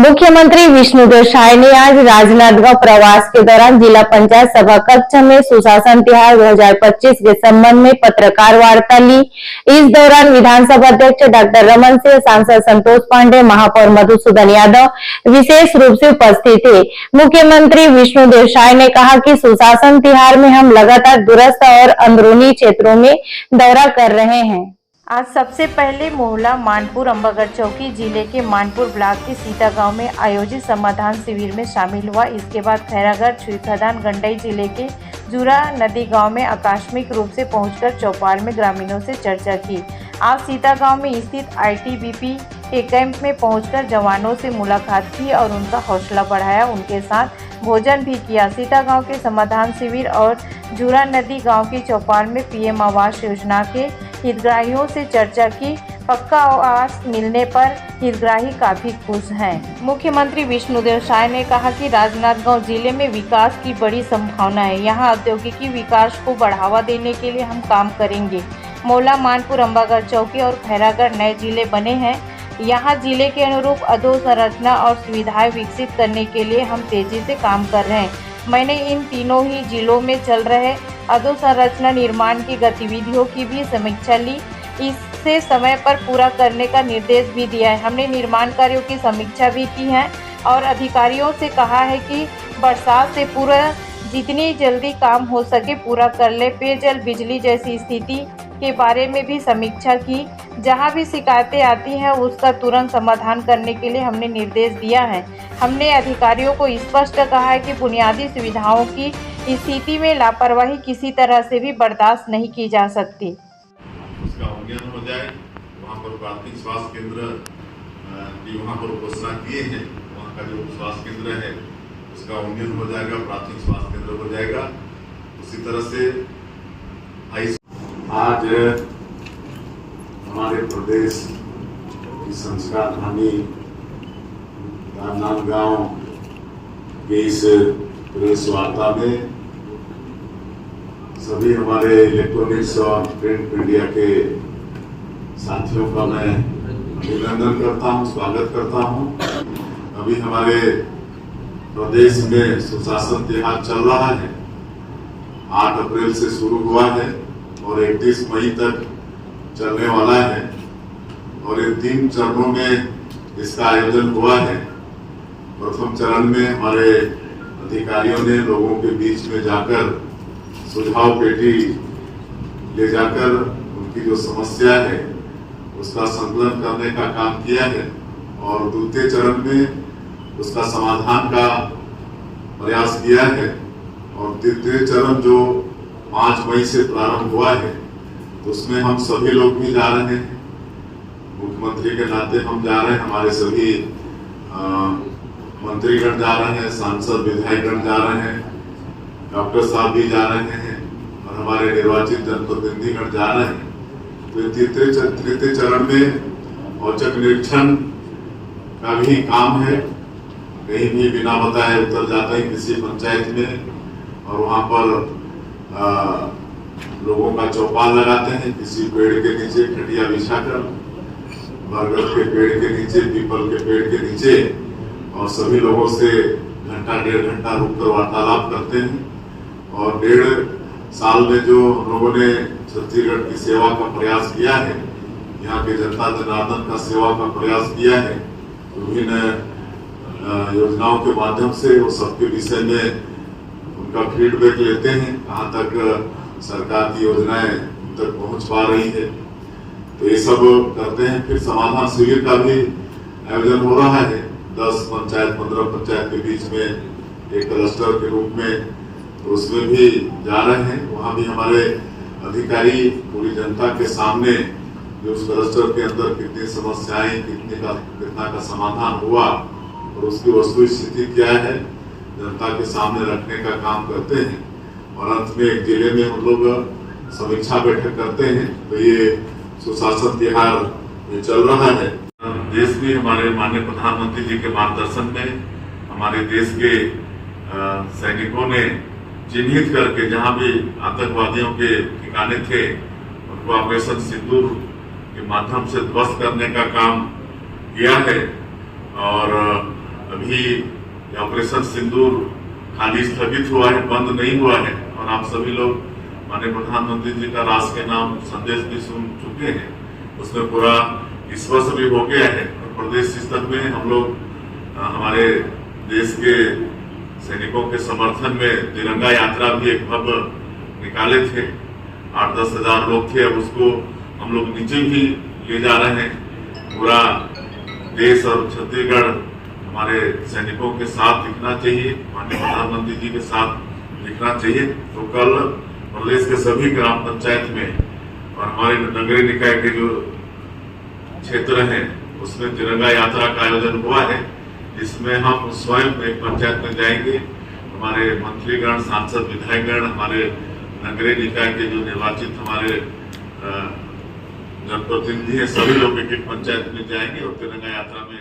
मुख्यमंत्री विष्णुदेव साय ने आज राजनांदगांव प्रवास के दौरान जिला पंचायत सभा कक्ष में सुशासन तिहार 2025 के संबंध में पत्रकार वार्ता ली। इस दौरान विधानसभा अध्यक्ष डॉक्टर रमन सिंह, सांसद संतोष पांडे, महापौर मधुसूदन यादव विशेष रूप से उपस्थित थे। मुख्यमंत्री विष्णुदेव साय ने कहा कि सुशासन तिहार में हम लगातार दूरस्थ और अंदरूनी क्षेत्रों में दौरा कर रहे हैं। आज सबसे पहले मोहल्ला मानपुर अंबागढ़ चौकी जिले के मानपुर ब्लॉक के सीता गांव में आयोजित समाधान शिविर में शामिल हुआ। इसके बाद खैरागढ़, छुईखदान, गंडई जिले के जूरा नदी गांव में आकस्मिक रूप से पहुंचकर चौपाल में ग्रामीणों से चर्चा की। आज सीता गांव में स्थित आईटीबीपी के कैंप में पहुंचकर जवानों से मुलाकात की और उनका हौसला बढ़ाया, उनके साथ भोजन भी किया। सीता गांव के समाधान शिविर और जूरा नदी गांव की चौपाल में पीएम आवास योजना के हितग्राहियों से चर्चा की। पक्का आवास मिलने पर हितग्राही काफी खुश हैं। मुख्यमंत्री विष्णुदेव साय ने कहा कि राजनांदगांव जिले में विकास की बड़ी संभावना है। यहां औद्योगिकी विकास को बढ़ावा देने के लिए हम काम करेंगे। मोहल्ला मानपुर अंबागढ़ चौकी और खैरागढ़ नए जिले बने हैं। यहाँ जिले के अनुरूप अधोसंरचना और सुविधाएं विकसित करने के लिए हम तेजी से काम कर रहे हैं। मैंने इन तीनों ही जिलों में चल रहे अधोसंरचना निर्माण की गतिविधियों की भी समीक्षा ली। इससे समय पर पूरा करने का निर्देश भी दिया है। हमने निर्माण कार्यों की समीक्षा भी की है और अधिकारियों से कहा है कि बरसात से पूरा जितनी जल्दी काम हो सके पूरा कर ले। पेयजल, बिजली जैसी स्थिति के बारे में भी समीक्षा की। जहां भी शिकायतें आती हैं उसका तुरंत समाधान करने के लिए हमने निर्देश दिया है। हमने अधिकारियों को स्पष्ट कहा है कि बुनियादी सुविधाओं की स्थिति में लापरवाही किसी तरह से भी बर्दाश्त नहीं की जा सकती। उसका उन्नयन हो जाए। वहाँ पर प्राथमिक स्वास्थ्य केंद्र की वहाँ पर घोषणा किए हैं, वहाँ का जो स्वास्थ्य केंद्र है उसका उन्नयन हो जाएगा, प्राथमिक स्वास्थ्य केंद्र हो जाएगा। उसी तरह से आज हमारे प्रदेश की संस्कार धानी राजनांदगांव के इस प्रेस वार्ता में सभी हमारे इलेक्ट्रॉनिक्स और प्रिंट मीडिया के साथियों का मैं अभिनंदन करता हूं, स्वागत करता हूं। अभी हमारे प्रदेश में सुशासन तिहार चल रहा है। 8 अप्रैल से शुरू हुआ है और 31 मई तक चलने वाला है और ये 3 चरणों में इसका आयोजन हुआ है। प्रथम चरण में हमारे अधिकारियों ने लोगों के बीच में जाकर सुझाव पेटी ले जाकर उनकी जो समस्या है उसका संकलन करने का काम किया है और द्वितीय चरण में उसका समाधान का प्रयास किया है और तृतीय चरण जो 5 मई से प्रारंभ हुआ है तो उसमें हम सभी लोग भी जा रहे हैं। मुख्यमंत्री के नाते हम जा रहे हैं, हमारे सभी मंत्रीगण जा रहे हैं, सांसद विधायकगण जा रहे हैं, डॉक्टर साहब भी जा रहे हैं और हमारे निर्वाचित जनप्रतिनिधिगण जा रहे हैं। तो तृतीय चरण में औचक निरीक्षण का भी काम है। कहीं भी बिना बताए उतर जाते हैं किसी पंचायत में और वहाँ पर लोगों का चौपाल लगाते हैं, किसी पेड़ के नीचे खटिया बिछाकर, बरगद के पेड़ के नीचे, पीपल के पेड़ के नीचे और सभी लोगों से घंटा 1.5 घंटा रुककर वार्तालाप करते हैं। और 1.5 साल में जो लोगों ने छत्तीसगढ़ की सेवा का प्रयास किया है, यहाँ के जनता जनार्दन का सेवा का प्रयास किया है, विभिन्न योजनाओं के माध्यम से वो सबके विषय में उनका फीडबैक लेते हैं, कहाँ तक सरकार की योजनाएं उन तक पहुँच पा रही है। तो ये सब करते हैं। फिर समाधान शिविर का भी आयोजन हो रहा है। 10 पंचायत 15 पंचायत के बीच में एक क्लस्टर के रूप में, तो उसमें भी जा रहे हैं। वहाँ भी हमारे अधिकारी पूरी जनता के सामने जो उस क्लस्टर के अंदर कितनी समस्याएं, कितना का समाधान हुआ और उसकी वस्तु स्थिति क्या है जनता के सामने रखने का काम करते हैं। और अंत में एक जिले में हम लोग समीक्षा बैठक करते हैं। तो ये सुशासन तिहार चल रहा है। देश में हमारे माननीय प्रधानमंत्री जी के मार्गदर्शन में हमारे देश के सैनिकों ने चिन्हित करके जहां भी आतंकवादियों के ठिकाने थे उनको ऑपरेशन सिंदूर के माध्यम से ध्वस्त करने का काम किया है। और अभी ये ऑपरेशन सिंदूर खाली स्थगित हुआ है, बंद नहीं हुआ है। और आप सभी लोग माननीय प्रधानमंत्री जी का राष्ट्र के नाम संदेश भी सुन चुके हैं, उसमें पूरा विश्वास भी हो गया है। और प्रदेश स्तर में हम लोग हमारे देश के सैनिकों के समर्थन में तिरंगा यात्रा भी एक भव्य निकाले थे। 8-10 हजार लोग थे, अब उसको हम लोग नीचे भी ले जा रहे हैं। पूरा देश और छत्तीसगढ़ हमारे सैनिकों के साथ दिखना चाहिए, माननीय प्रधानमंत्री जी के साथ दिखना चाहिए। तो कल प्रदेश के सभी ग्राम पंचायत में और हमारे नगरीय निकाय के जो क्षेत्र हैं उसमें तिरंगा यात्रा का आयोजन हुआ है, जिसमें हम स्वयं एक पंचायत में जाएंगे। हमारे मंत्रीगण, सांसद, विधायकगण, हमारे नगरीय निकाय के जो निर्वाचित हमारे जनप्रतिनिधि हैं, सभी लोग एक एक पंचायत में जाएंगे और तिरंगा यात्रा में